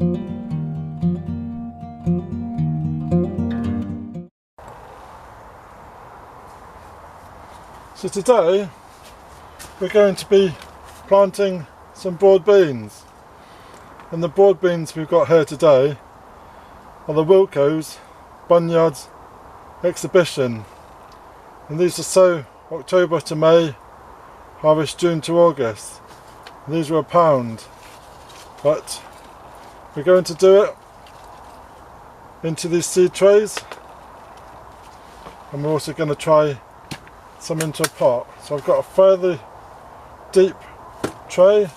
So today we're going to be planting some broad beans, and the broad beans we've got here today are the Wilco's Bunyards Exhibition, and these are sow October to May, harvest June to August. And these are £1, but we're going to do it into these seed trays, and we're also going to try some into a pot. So I've got a fairly deep tray,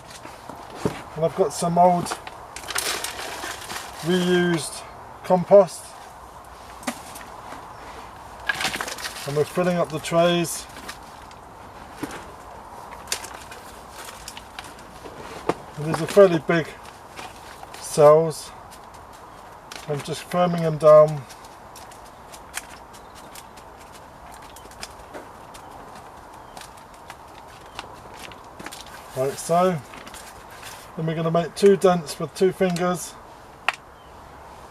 and I've got some old reused compost, and we're filling up the trays. And these are fairly big cells. I'm just firming them down. Like so. Then we're going to make 2 dents with 2 fingers,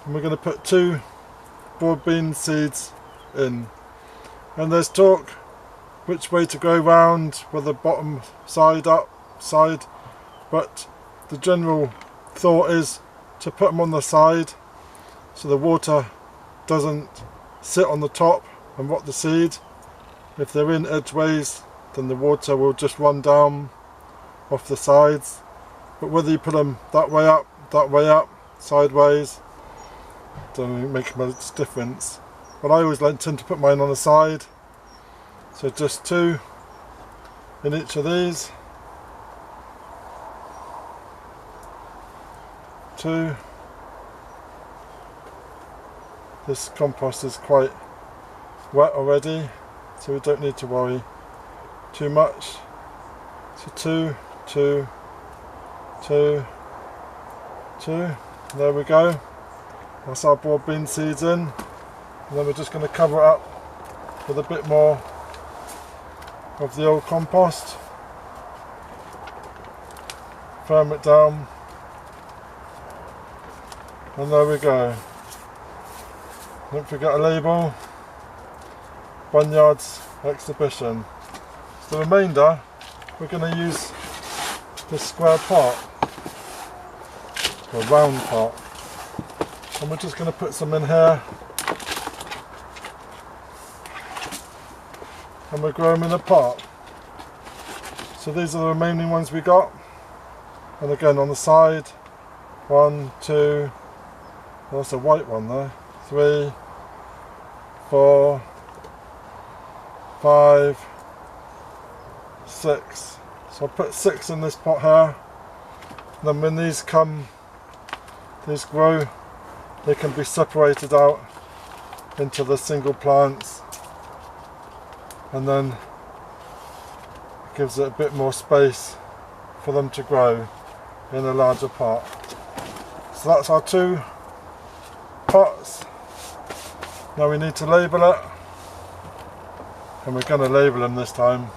and we're going to put 2 broad bean seeds in. And there's talk which way to go round, whether bottom side, up side, but the general thought is to put them on the side so the water doesn't sit on the top and rot the seed. If they're in edgeways, then the water will just run down off the sides. But whether you put them that way up, sideways, doesn't make much difference. But I always tend to put mine on the side, so just 2 in each of these. 2. This compost is quite wet already, so we don't need to worry too much. So 2, 2, 2, 2. There we go. That's our broad bean seeds in. And then we're just going to cover it up with a bit more of the old compost. Firm it down. And there we go. Don't forget a label. Bunyards Exhibition. So the remainder, we're going to use this square pot, or round pot, and we're just going to put some in here, and we'll grow them in a pot. So these are the remaining ones we got, and again on the side, 1, 2, well, that's a white one there, 3, 4, 5, 6. So I'll put 6 in this pot here. And then when these grow, they can be separated out into the single plants, and then it gives it a bit more space for them to grow in a larger pot. So that's our 2 pots. Now we need to label it, and we're going to label them this time.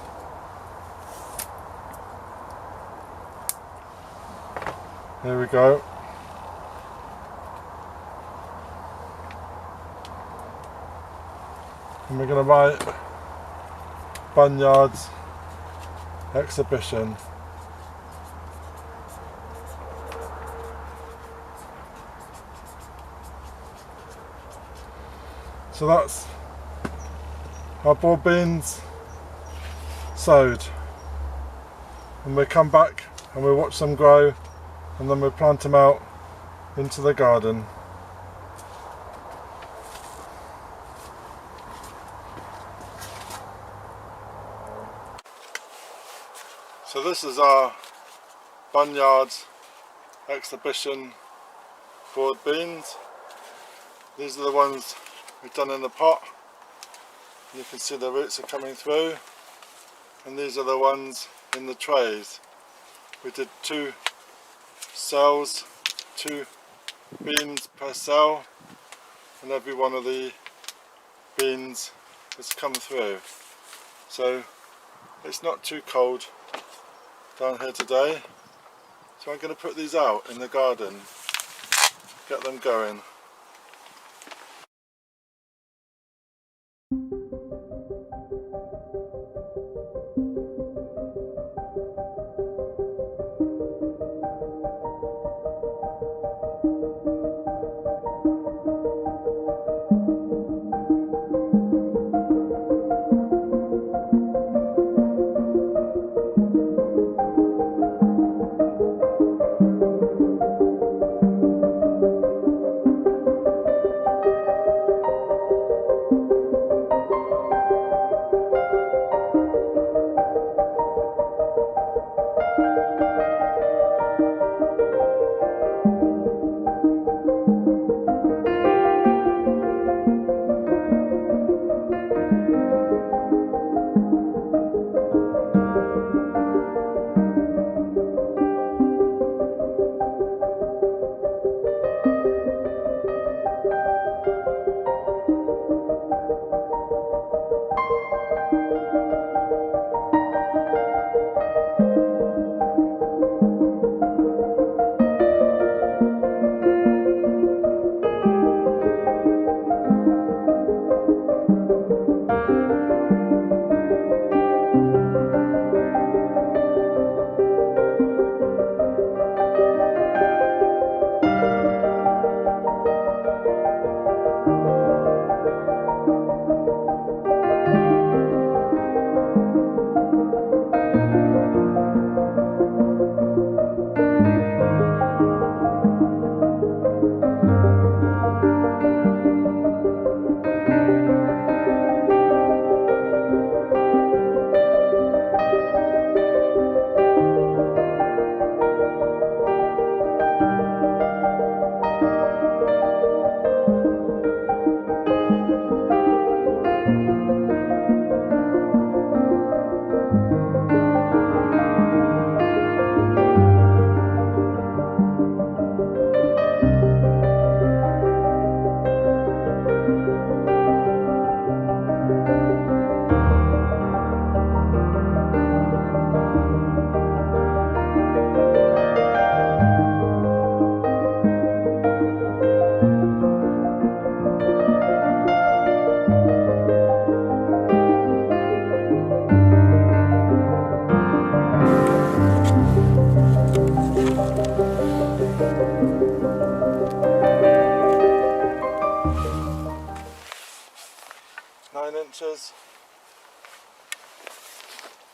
Here we go. And we're going to write Bunyards Exhibition. So that's our broad beans sowed, and we'll come back and we'll watch them grow, and then we'll plant them out into the garden. So this is our Bunyards Exhibition broad beans. These are the ones we've done in the pot. You can see the roots are coming through, and these are the ones in the trays. We did 2 cells, 2 beans per cell, and every one of the beans has come through. So it's not too cold down here today, so I'm going to put these out in the garden. get them going.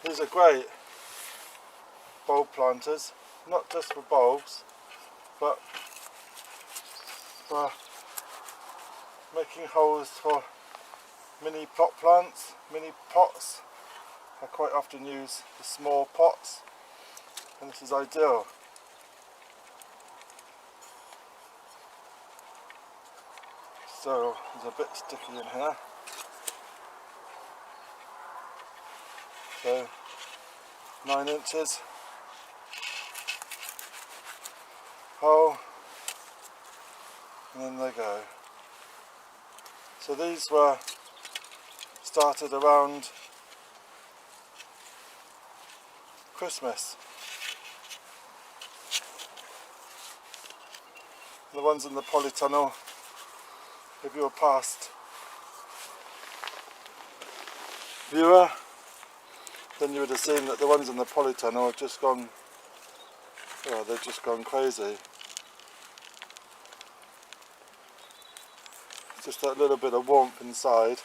These are great bulb planters, not just for bulbs, but for making holes for mini pot plants, mini pots. I quite often use the small pots, and this is ideal. So there's a bit sticky in here. So 9 inches hole, and then they go. So these were started around Christmas. The ones in the polytunnel, if you're a past viewer, then you would have seen that the ones in the polytunnel have just gone, well, they've just gone crazy. Just that little bit of warmth inside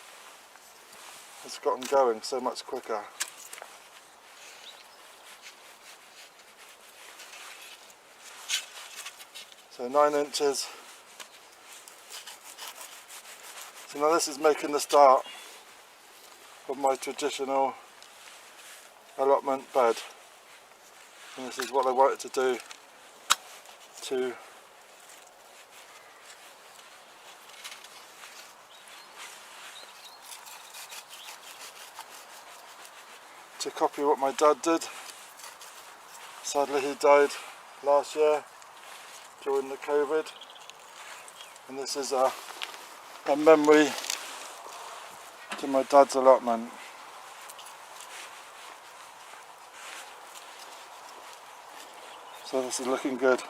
has got them going so much quicker. So 9 inches. So now this is making the start of my traditional allotment bed, and this is what I wanted to do to copy what my dad did. Sadly he died last year during the COVID, and this is a memory to my dad's allotment. So this is looking good.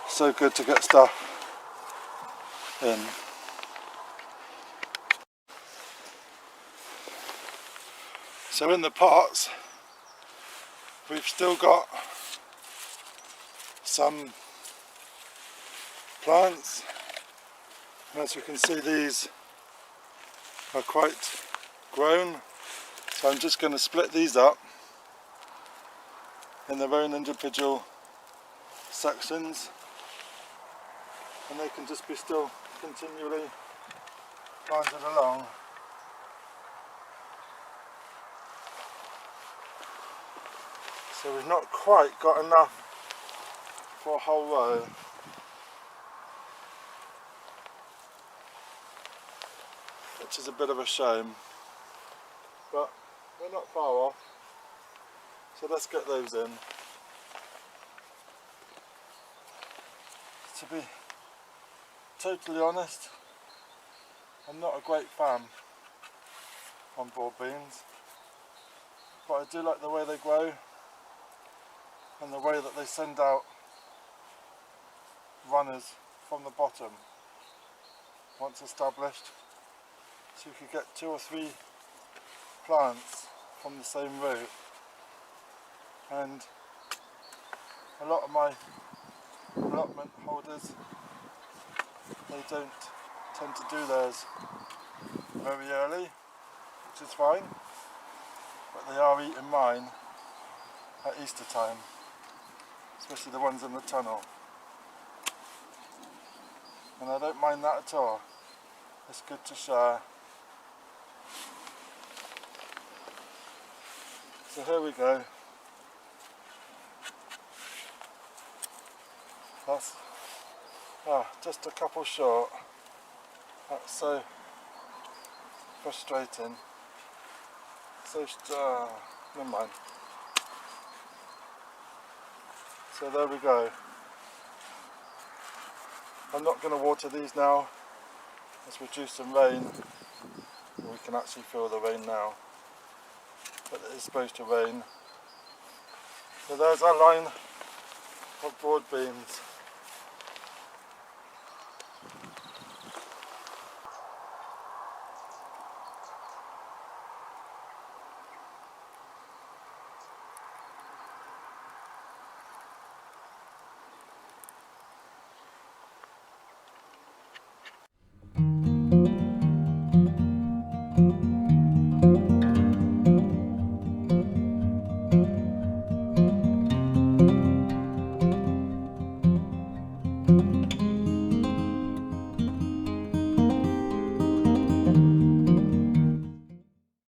So good to get stuff in. So in the pots we've still got some plants, and as you can see these are quite grown, so I'm just going to split these up in their own individual sections, and they can just be still continually planted along. So we've not quite got enough for a whole row. Which is a bit of a shame, but we're not far off, so let's get those in. To be totally honest, I'm not a great fan on broad beans, but I do like the way they grow and the way that they send out runners from the bottom once established. So you could get 2 or 3 plants from the same root, and a lot of my allotment holders, they don't tend to do theirs very early, which is fine, but they are eating mine at Easter time, especially the ones in the tunnel, and I don't mind that at all. It's good to share. So here we go. That's just a couple short. That's so frustrating. Never mind. So there we go. I'm not going to water these now. Let's reduce some rain. We can actually feel the rain now, but it is supposed to rain. So there's our line of broad beans.